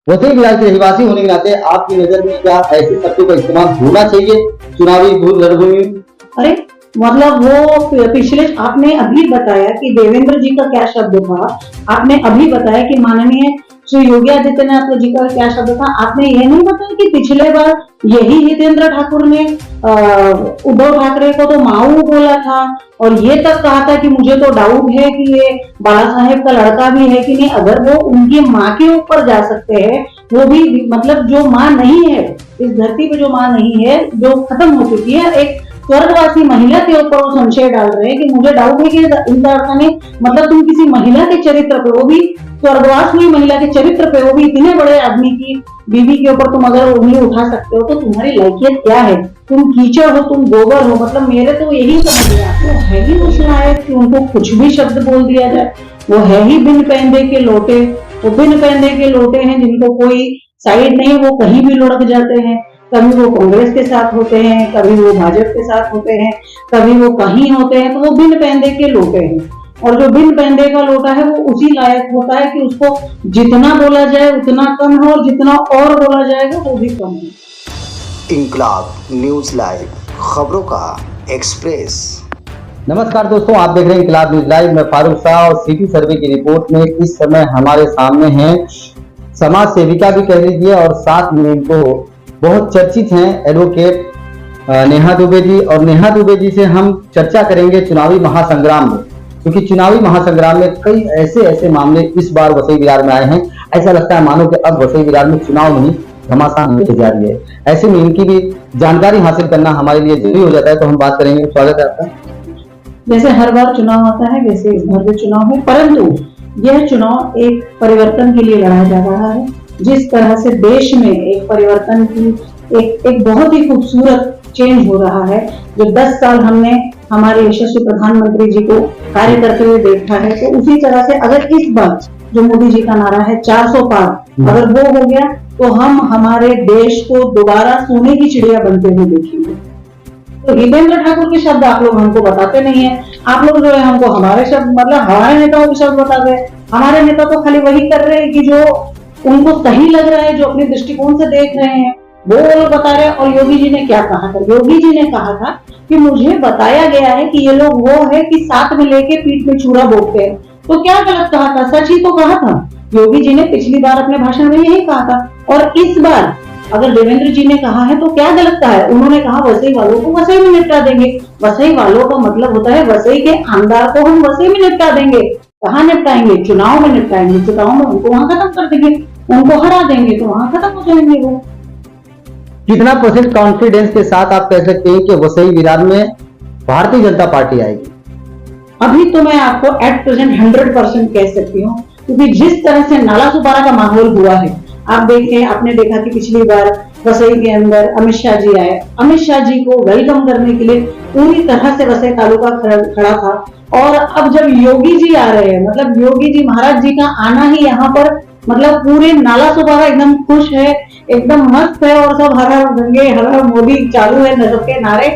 वसई विरार के रहवासी होने के नाते आपकी नजर में क्या ऐसे शब्दों का इस्तेमाल होना चाहिए चुनावी रणभूमि में? अरे मतलब वो पिछले आपने अभी बताया कि देवेंद्र जी का क्या शब्द था, आपने अभी बताया कि माननीय श्री योगी आदित्यनाथ जी का क्या शब्द था, आपने ये नहीं बताया कि पिछले बार यही हितेंद्र ठाकुर ने उद्धव ठाकरे को तो माऊ बोला था और ये तक कहा था कि मुझे तो डाउट है कि ये बाला साहेब का लड़का भी है कि नहीं। अगर वो उनकी माँ के ऊपर जा सकते हैं, वो भी मतलब जो माँ नहीं है इस धरती पे, जो माँ नहीं है, जो खत्म हो चुकी है, एक स्वर्गवासी महिला के ऊपर वो संशय डाल रहे हैं कि मुझे डाउट है कि इनका लड़का ने, मतलब तुम किसी महिला के चरित्र पे, वो भी स्वर्गवास हुई महिला के चरित्र पे, वो भी इतने बड़े आदमी की बीवी के ऊपर तुम अगर उंगली उठा सकते हो तो तुम्हारी लायकियत क्या है? तुम कीचड़ हो, तुम गोबर हो, मतलब मेरे तो यही समझ गया। वो है ही उस लायक कि उनको कुछ भी शब्द बोल दिया जाए। वो है ही बिन पैंदे के लोटे, वो बिन पैंदे के लोटे हैं जिनको कोई साइड नहीं, वो कहीं भी लुढ़क जाते हैं। कभी वो कांग्रेस के साथ होते हैं, कभी वो भाजपा के साथ होते हैं, कभी वो कहीं होते हैं, तो वो बिन पैंदे के लोटे हैं। और जो बिन पैंदे का लोटा है वो उसी लायक होता है कि उसको जितना बोला जाए उतना कम है और जितना और बोला जाएगा वो भी कम है। इंकलाब न्यूज लाइव, खबरों का एक्सप्रेस। नमस्कार दोस्तों, आप देख रहे हैं इंकलाब न्यूज लाइव में फारूक शाह और सिटी सर्वे की रिपोर्ट में इस समय हमारे सामने हैं समाज सेविका भी कह लीजिए और साथ में इनको बहुत चर्चित हैं एडवोकेट नेहा दुबे जी। और नेहा दुबे जी से हम चर्चा करेंगे चुनावी महासंग्राम में, क्योंकि चुनावी महासंग्राम में कई ऐसे मामले इस बार वसई विरार में आए हैं। ऐसा लगता है मानो कि अब वसई विरार में चुनाव नहीं घमासान होने जा रही है। ऐसे में इनकी भी जानकारी हासिल करना हमारे लिए जरूरी हो जाता है, तो हम बात करेंगे। स्वागत है आपका। जैसे हर बार चुनाव आता है वैसे इस बार भी चुनाव है, परंतु यह चुनाव एक परिवर्तन के लिए लड़ा जा रहा है। जिस तरह से देश में एक परिवर्तन की एक बहुत ही खूबसूरत चेंज हो रहा है, जो 10 साल हमने हमारे यशस्वी प्रधानमंत्री जी को कार्य करते हुए देखा है, तो उसी तरह से अगर इस बार जो मोदी जी का नारा है 400 पार, अगर वो हो गया तो हम हमारे देश को दोबारा सोने की चिड़िया बनते हुए देखेंगे। तो हितेंद्र ठाकुर के शब्द आप लोग हमको बताते नहीं है। आप लोग जो है हमको हमारे शब्द, मतलब हमारे नेताओं के शब्द बता गए। हमारे नेता तो खाली वही कर रहे हैं कि जो उनको सही लग रहा है, जो अपने दृष्टिकोण से देख रहे हैं वो लोग बता रहे हैं। और योगी जी ने क्या कहा था? योगी जी ने कहा था कि मुझे बताया गया है कि ये लोग वो है कि साथ में लेके पीठ में छुरा बोलते हैं। तो क्या गलत कहा था? सच ही तो कहा था। योगी जी ने पिछली बार अपने भाषण में यही कहा था, और इस बार अगर देवेंद्र जी ने कहा है तो क्या गलत कहा है? उन्होंने कहा वसई वालों को वसई में निपटा देंगे। वसई वालों का मतलब होता है वसई के आमदार को हम वसई में निपटा देंगे। कहाँ निपटाएंगे? चुनाव में निपटाएंगे। चुनाव में उनको वहां खत्म कर देंगे, उनको हरा देंगे तो वहां खत्म हो जाएंगे वो। कितना % कॉन्फिडेंस के साथ आप कह सकते हैं कि वसई विरार में भारतीय जनता पार्टी आएगी? अभी तो मैं आपको एट प्रेजेंट 100% कह सकती हूँ, क्योंकि जिस तरह से नाला सुपारा का माहौल हुआ है, आप देखें, आपने देखा कि पिछली बार वसई के अंदर अमित शाह जी आए। अमित शाह जी को वेलकम करने के लिए पूरी तरह से वसई तालुका खड़ा था। और अब जब योगी जी आ रहे हैं, मतलब योगी जी महाराज जी का आना ही यहाँ पर, मतलब पूरे नाला सुपारा एकदम खुश है, एकदम मस्त है, और सब हर हर गंगे हर हर मोदी चालू है, नजर के नारे,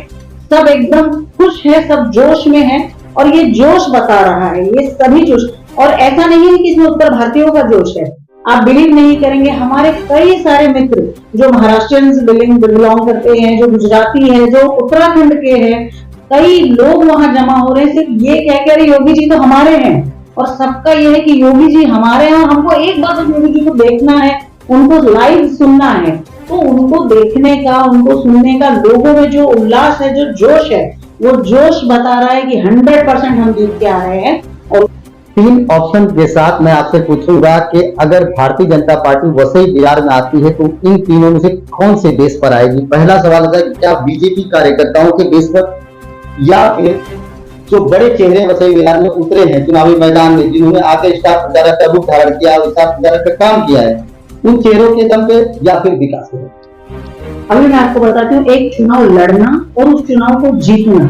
सब एकदम खुश है, सब जोश में है। और ये जोश बता रहा है, ये सभी जोश, और ऐसा नहीं है कि इसमें उत्तर भारतीयों का जोश है। आप बिलीव नहीं करेंगे, हमारे कई सारे मित्र जो महाराष्ट्रियंस बिलोंग करते हैं, जो गुजराती है, जो उत्तराखंड के हैं, कई लोग वहां जमा हो रहे हैं सिर्फ ये कह के अरे योगी जी तो हमारे हैं। और सबका ये है कि योगी जी हमारे हैं, हमको एक बार तो योगी जी को देखना है, उनको लाइव सुनना है। तो उनको देखने का, उनको सुनने का लोगों में जो उल्लास है, जो जोश है, वो जोश बता रहा है कि 100% हम जीत के आ रहे हैं। और 3 ऑप्शन के साथ मैं आपसे पूछूंगा कि अगर भारतीय जनता पार्टी वसई विरार में आती है तो इन तीनों में से कौन से बेस पर आएगी? पहला सवाल है कि क्या बीजेपी कार्यकर्ताओं के बेस पर, या फिर जो बड़े चेहरे वसई विरार में उतरे हैं चुनावी मैदान में, जिन्होंने आके स्टार प्रचारक का रूप धारण किया, स्टार प्रचारक का काम किया है, उन चेहरों के दम पे, या फिर विकास पे? अभी मैं आपको बताती हूँ, एक चुनाव लड़ना और उस चुनाव को जीतना,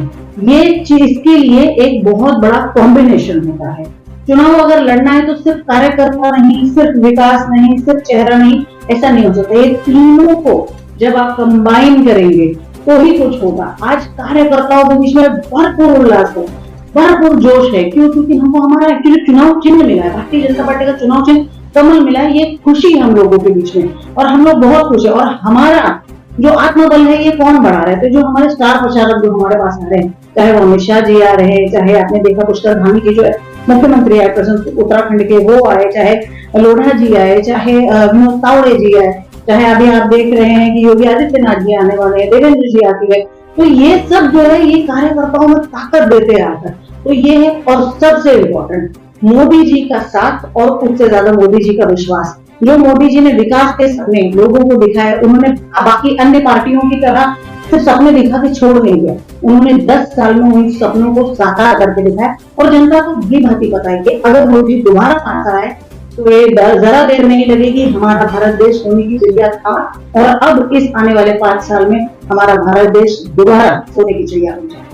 ये चीज के लिए एक बहुत बड़ा कॉम्बिनेशन होता है। चुनाव अगर लड़ना है तो सिर्फ कार्यकर्ता नहीं, सिर्फ विकास नहीं, सिर्फ चेहरा नहीं, ऐसा नहीं हो सकता। ये तीनों को जब आप कंबाइन करेंगे तो ही कुछ होगा। आज कार्यकर्ताओं के बीच में भरपूर उल्लास है, भरपूर जोश है। क्यों? क्योंकि हमको हमारा एक्चुअली चुनाव चिन्ह मिला है। भारतीय जनता पार्टी का चुनाव चिन्ह कमल मिला है, ये खुशी हम लोगों के बीच में, और हम लोग बहुत खुश है। और हमारा जो आत्मबल है ये कौन बढ़ा रहे थे? जो हमारे स्टार प्रचारक जो हमारे पास आ रहे हैं, चाहे वो अमित शाह जी आ रहे हैं, चाहे आपने देखा पुष्कर धामी के जो मुख्यमंत्री आए प्रेजेंट उत्तराखंड के वो आए, चाहे लोढ़ा जी आए, चाहे विनोद तावड़े जी आए, चाहे अभी आप देख रहे हैं कि योगी आदित्यनाथ जी आने वाले हैं, देवेंद्र जी आते गए। तो ये सब जो है ये कार्यकर्ताओं में ताकत देते आकर। तो ये है, और सबसे इम्पोर्टेंट मोदी जी का साथ और उससे ज्यादा मोदी जी का विश्वास। जो मोदी जी ने विकास के सपने लोगों को दिखाए, उन्होंने बाकी अन्य पार्टियों की तरह सिर्फ सपने दिखा के छोड़ नहीं दिया, उन्होंने 10 साल में उन सपनों को साकार करके दिखाया। और जनता को भली भांति पता है कि अगर मोदी दोबारा पास आए तो ये जरा देर नहीं लगेगी, हमारा भारत देश सोने की चिड़िया था और अब इस आने वाले 5 साल में हमारा भारत देश दोबारा सोने की चिड़िया हो जाए।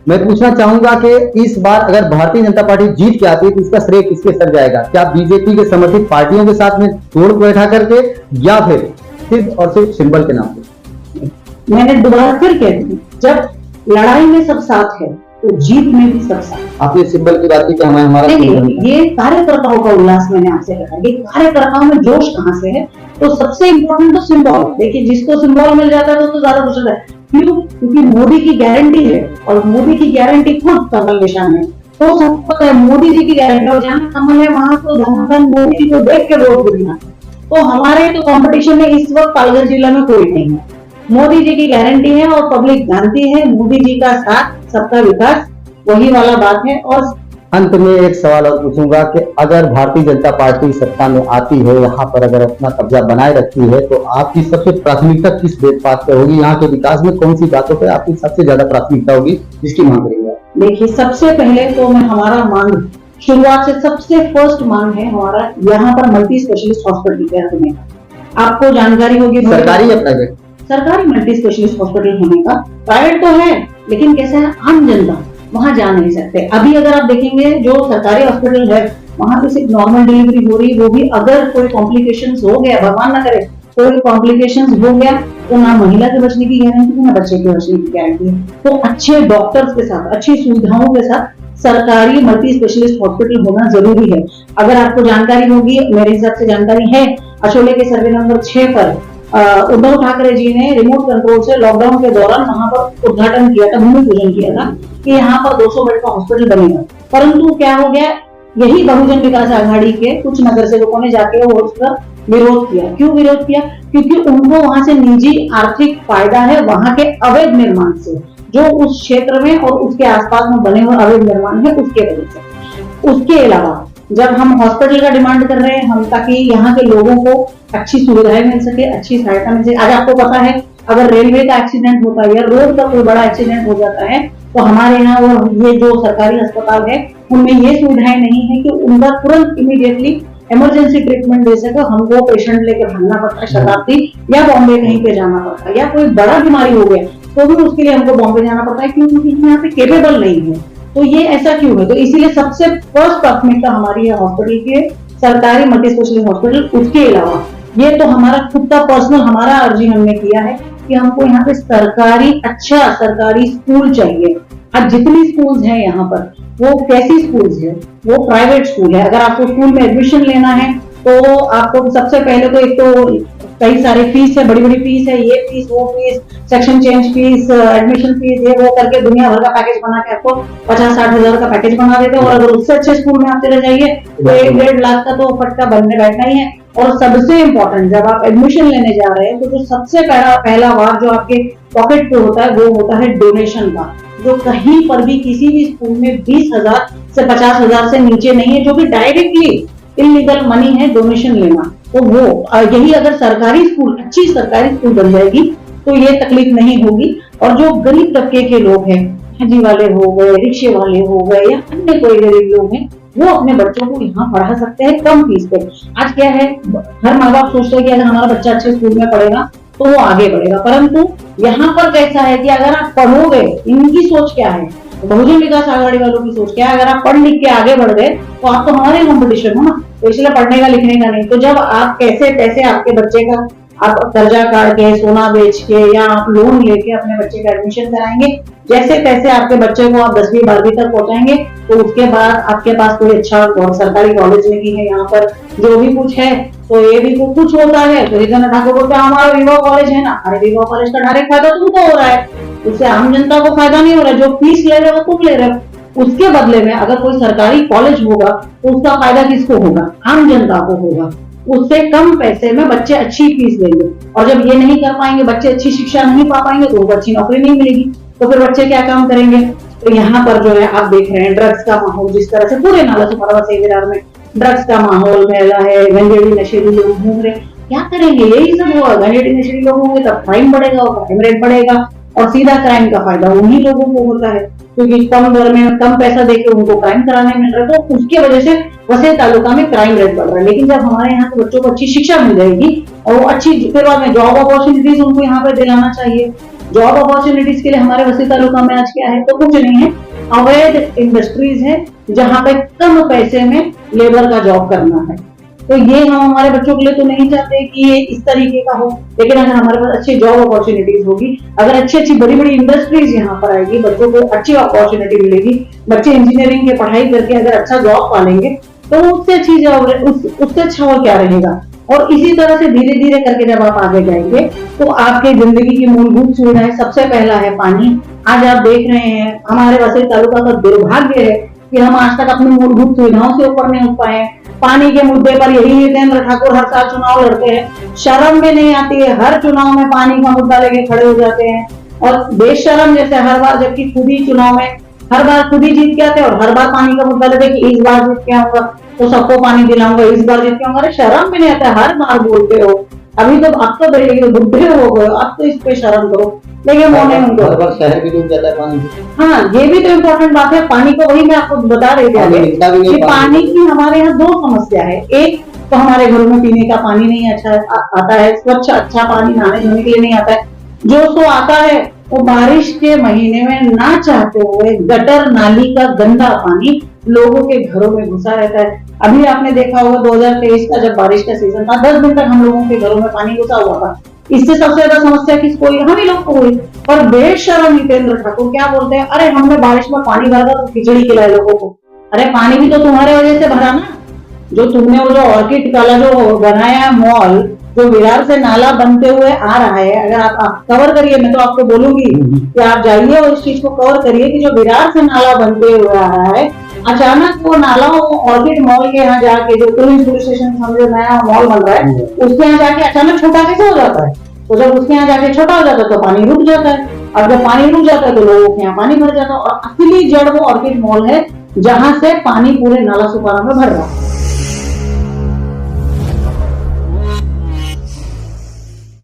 मैं पूछना चाहूंगा कि इस बार अगर भारतीय जनता पार्टी जीत के आती है तो इसका श्रेय किसके सर जाएगा? क्या बीजेपी के समर्थित पार्टियों के साथ में जोड़ बैठा करके, या फिर सिर्फ और सिर्फ सिंबल के नाम पे? मैंने दोबारा फिर कह दी, जब लड़ाई में सब साथ है तो जीत में भी सब साथ। आपने सिंबल की बात की कि हमारा ये कार्यकर्ताओं का उल्लास मैंने आपसे कहा, ये कार्यकर्ताओं में जोश कहाँ से है? तो सबसे इम्पोर्टेंट तो सिंबल। देखिए, जिसको सिंबल मिल जाता है तो ज्यादा खुश होता है। क्यों? क्योंकि मोदी की गारंटी है, और मोदी की गारंटी खुद कमल निशान है। तो सबको पता है मोदी जी की गारंटी, और जहाँ कमल है वहां तो धन मोदी जी को देख के वोट देना। तो हमारे तो कंपटीशन में इस वक्त पालघर जिला में कोई नहीं है। मोदी जी की गारंटी है और पब्लिक जानती है, मोदी जी का साथ सबका विकास, वही वाला बात है। और अंत में एक सवाल और पूछूंगा कि अगर भारतीय जनता पार्टी सत्ता में आती है, यहाँ पर अगर अपना कब्जा बनाए रखती है, तो आपकी सबसे प्राथमिकता किस बात पे होगी? यहाँ के विकास में कौन सी बातों पे आपकी सबसे ज्यादा प्राथमिकता होगी, जिसकी मांग करेंगे? देखिए, सबसे पहले तो मैं हमारा मांग शुरुआत से सबसे फर्स्ट मांग है हमारा यहाँ पर मल्टी स्पेशलिस्ट हॉस्पिटल तैयार होने का। आपको जानकारी होगी, सरकारी या प्राइवेट? सरकारी मल्टी स्पेशलिस्ट हॉस्पिटल होने का। प्राइवेट तो है, लेकिन कैसा है, आम जनता वहां जा नहीं सकते। अभी अगर आप देखेंगे जो सरकारी हॉस्पिटल है वहां पे सिर्फ नॉर्मल डिलीवरी हो रही है, वो भी अगर कोई कॉम्प्लिकेशंस हो गया, भगवान ना करे कोई कॉम्प्लिकेशंस हो गया, तो ना महिला के बचने की गारंटी है, ना बच्चे के बचने की गारंटी है। तो अच्छे डॉक्टर्स के साथ, अच्छी सुविधाओं के साथ सरकारी मल्टी स्पेशलिस्ट हॉस्पिटल होना जरूरी है। अगर आपको जानकारी होगी, मेरे हिसाब से जानकारी है, अशोले के सर्वे नंबर 6 पर उद्धव ठाकरे जी ने रिमोट कंट्रोल से लॉकडाउन के दौरान वहां पर उद्घाटन किया था, भूमि पूजन किया था कि यहाँ पर 200 बेड का हॉस्पिटल बनेगा। परंतु क्या हो गया, यही बहुजन विकास आघाड़ी के कुछ नगर सेवकों ने जाके वो उसका विरोध किया। क्यों विरोध किया? क्योंकि उनको वहां से निजी आर्थिक फायदा है, वहां के अवैध निर्माण से, जो उस क्षेत्र में और उसके आसपास में बने हुए अवैध निर्माण है उसके वजह से। उसके अलावा जब हम हॉस्पिटल का डिमांड कर रहे हैं हम, ताकि यहाँ के लोगों को अच्छी सुविधाएं मिल सके, अच्छी सहायता मिल सके। आज आपको पता है, अगर रेलवे का एक्सीडेंट होता है या रोड का कोई बड़ा एक्सीडेंट हो जाता है, तो हमारे यहाँ वो ये जो सरकारी अस्पताल है उनमें ये सुविधाएं नहीं है कि उनका तुरंत इमीडिएटली इमरजेंसी ट्रीटमेंट दे सके। हमको पेशेंट लेकर भागना पड़ता है शताब्दी या बॉम्बे कहीं पे जाना पड़ता है, या कोई बड़ा बीमारी हो गया तो भी उसके लिए हमको बॉम्बे जाना पड़ता है, क्योंकि यहाँ पे केपेबल नहीं है। तो ये ऐसा क्यों है? तो इसीलिए सबसे फर्स्ट प्राथमिकता हमारी है हॉस्पिटल की, सरकारी मल्टी स्पेशलिस्ट हॉस्पिटल। उसके अलावा ये तो हमारा खुद का पर्सनल हमारा अर्जी हमने किया है कि हमको यहाँ पे सरकारी अच्छा सरकारी स्कूल चाहिए। आज जितनी स्कूल्स हैं यहाँ पर, वो कैसी स्कूल्स है? वो प्राइवेट स्कूल है। अगर आपको स्कूल में एडमिशन लेना है तो आपको सबसे पहले तो एक तो कई सारे फीस है, बड़ी बड़ी फीस है, ये फीस वो fees, section change fees, admission fees, ये वो करके दुनिया भर का पैकेज बना के आपको 50-60 हजार का पैकेज बना देते हैं। और अगर उससे अच्छे स्कूल में आप चले जाइए तो 1-1.5 लाख का तो फटका बनने बैठना ही है। और सबसे इम्पोर्टेंट, जब आप एडमिशन लेने जा रहे हैं तो जो सबसे पहला वार जो आपके पॉकेट पे होता है वो होता है डोनेशन का, जो कहीं पर भी किसी भी स्कूल में 20,000 से 50,000 से नीचे नहीं है, जो कि डायरेक्टली इलीगल मनी है डोनेशन लेना। तो वो यही अगर सरकारी स्कूल, अच्छी सरकारी स्कूल बन जाएगी तो ये तकलीफ नहीं होगी। और जो गरीब तबके के लोग हैं, हाजी वाले हो गए, रिक्शे वाले हो गए, या अन्य कोई गरीब लोग हैं, वो अपने बच्चों को यहाँ पढ़ा सकते हैं कम फीस पे। आज क्या है, हर माँ बाप सोचते हैं कि अगर हमारा बच्चा अच्छे स्कूल में पढ़ेगा तो वो आगे बढ़ेगा, परंतु यहाँ पर कैसा है कि अगर आप पढ़ोगे, इनकी सोच क्या है, बहुजन विकास आघाड़ी वालों की सोच क्या है, अगर आप पढ़ लिख के आगे बढ़ गए तो आप तो हमारे कंपटीशन हो ना, तो इसलिए पढ़ने का लिखने का नहीं। तो जब आप कैसे पैसे आपके बच्चे का आप कर्जा काट के, सोना बेच के या आप लोन लेके अपने बच्चे का एडमिशन कराएंगे, जैसे तैसे आपके बच्चे को आप 10वीं 12वीं तक पहुंचाएंगे, तो उसके बाद आपके पास कोई अच्छा और सरकारी कॉलेज नहीं है, यहाँ पर जो भी कुछ है तो ये भी कुछ होता है तो रिजन ठाकुर बोलते हमारा विवाह कॉलेज है ना, अरे विवाह कॉलेज का डायरेक्ट फायदा तुमको हो रहा है, उससे आम जनता को फायदा नहीं हो रहा है। जो फीस ले रहे हो तुम ले रहे हो, उसके बदले में अगर कोई सरकारी कॉलेज होगा तो उसका फायदा किसको होगा? आम जनता को होगा। उससे कम पैसे में बच्चे अच्छी फीस लेंगे, और जब ये नहीं कर पाएंगे, बच्चे अच्छी शिक्षा नहीं पा पाएंगे तो उनको अच्छी नौकरी नहीं मिलेगी, तो फिर बच्चे क्या काम करेंगे? तो यहाँ पर जो है आप देख रहे हैं ड्रग्स का माहौल जिस तरह से पूरे नाला सुपारा विरार में ड्रग्स का माहौल फैला है, गंजेड़ी नशेड़ी लोग घूम रहे, क्या करेंगे? यही सब हुआ, गंजेड़ी नशेड़ी लोग होंगे तब क्राइम बढ़ेगा और क्राइम रेट बढ़ेगा, और सीधा क्राइम का फायदा उन्हीं लोगों को होता है, क्योंकि कम दर में कम पैसा देके उनको क्राइम कराने मिल रहा है, तो उसकी वजह से वसई तालुका में क्राइम रेट बढ़ रहा है। लेकिन जब हमारे यहाँ के बच्चों को अच्छी शिक्षा मिल जाएगी और वो अच्छी, फिर बाद में जॉब अपॉर्चुनिटीज उनको यहाँ पे दिलाना चाहिए। जॉब अपॉर्चुनिटीज के लिए हमारे वसई तालुका में आज क्या है? तो कुछ नहीं है, अवैध इंडस्ट्रीज है जहाँ पे कम पैसे में लेबर का जॉब करना है। तो ये हम हमारे बच्चों के लिए तो नहीं चाहते कि ये इस तरीके का हो, लेकिन अगर हमारे पास अच्छी जॉब अपॉर्चुनिटीज होगी, अगर अच्छी अच्छी बड़ी बड़ी इंडस्ट्रीज यहाँ पर आएगी, बच्चों को अच्छी अपॉर्चुनिटी मिलेगी, बच्चे इंजीनियरिंग की पढ़ाई करके अगर अच्छा जॉब पालेंगे तो उससे अच्छी जॉब, उससे अच्छा और क्या रहेगा। और इसी तरह से धीरे धीरे करके जब आप आगे जाएंगे तो आपके जिंदगी की मूलभूत सुविधाएं, सबसे पहला है पानी। आज आप देख रहे हैं हमारे वसई तालुका का दुर्भाग्य है कि हम आज तक अपनी मूलभूत सुविधाओं से ऊपर नहीं उठ पाए हैं। पानी के मुद्दे पर यही जितेंद्र ठाकुर हर साल चुनाव लड़ते हैं, शर्म में नहीं आती है, हर चुनाव में पानी का मुद्दा लेके खड़े हो जाते हैं, और बेशरम जैसे हर बार, जबकि खुद ही चुनाव में हर बार खुद ही जीत के आते हैं और हर बार पानी का मुद्दा लेते कि इस बार जीत के आऊंगा तो सबको पानी दिलाऊंगा, इस बार जीत के आऊंगा। अरे शर्म भी नहीं आता, हर बार बोलते हो, अभी तो अब तो बुढ़े हो गए, अब तो इस पे शर्म करो, लेकिन वो नहीं उनको शहर भी डूब जाता है पानी। हाँ, ये भी तो इम्पोर्टेंट बात है। पानी को वही मैं आपको बता रही थी कि पानी की हमारे यहाँ दो समस्या है। एक तो हमारे घरों में पीने का पानी नहीं अच्छा आता है, स्वच्छ अच्छा पानी नहाने धोने के लिए नहीं आता है, जो सो आता है वो बारिश के महीने में ना चाहते हुए गटर नाली का गंदा पानी लोगों के घरों में घुसा रहता है। अभी आपने देखा होगा 2023 का जब बारिश का सीजन था, 10 दिन तक हम लोगों के घरों में पानी घुसा हुआ था। इससे सबसे ज्यादा समस्या किसको हुई? हम ही लोग को हुई। और बेशरम जितेंद्र ठाकुर क्या बोलते हैं, अरे हमने बारिश में पानी भरा था तो खिचड़ी खिलाई लोगों को। अरे पानी भी तो तुम्हारे वजह से भरा ना, जो तुमने वो जो ऑर्किड वाला जो बनाया है मॉल, जो विरार से नाला बनते हुए आ रहा है, अगर आप कवर करिए, मैं तो आपको बोलूंगी कि आप जाइए और इस चीज को कवर करिए कि जो विरार से नाला बनते हुए आ रहा है, अचानक वो नाला ऑर्किड मॉल के यहाँ जाके, जो पुलिस स्टेशन समझो नया मॉल बन रहा है, उसके यहाँ जाके अचानक छोटा कैसे हो जाता है? तो जब उसके यहाँ जाके छोटा हो जाता है तो पानी रुक जाता है, और जब पानी रुक जाता है तो लोगों के यहाँ पानी भर जाता है, और असली जड़ वो ऑर्किड मॉल है जहां से पानी पूरे नाला सुपारा में भर रहा है।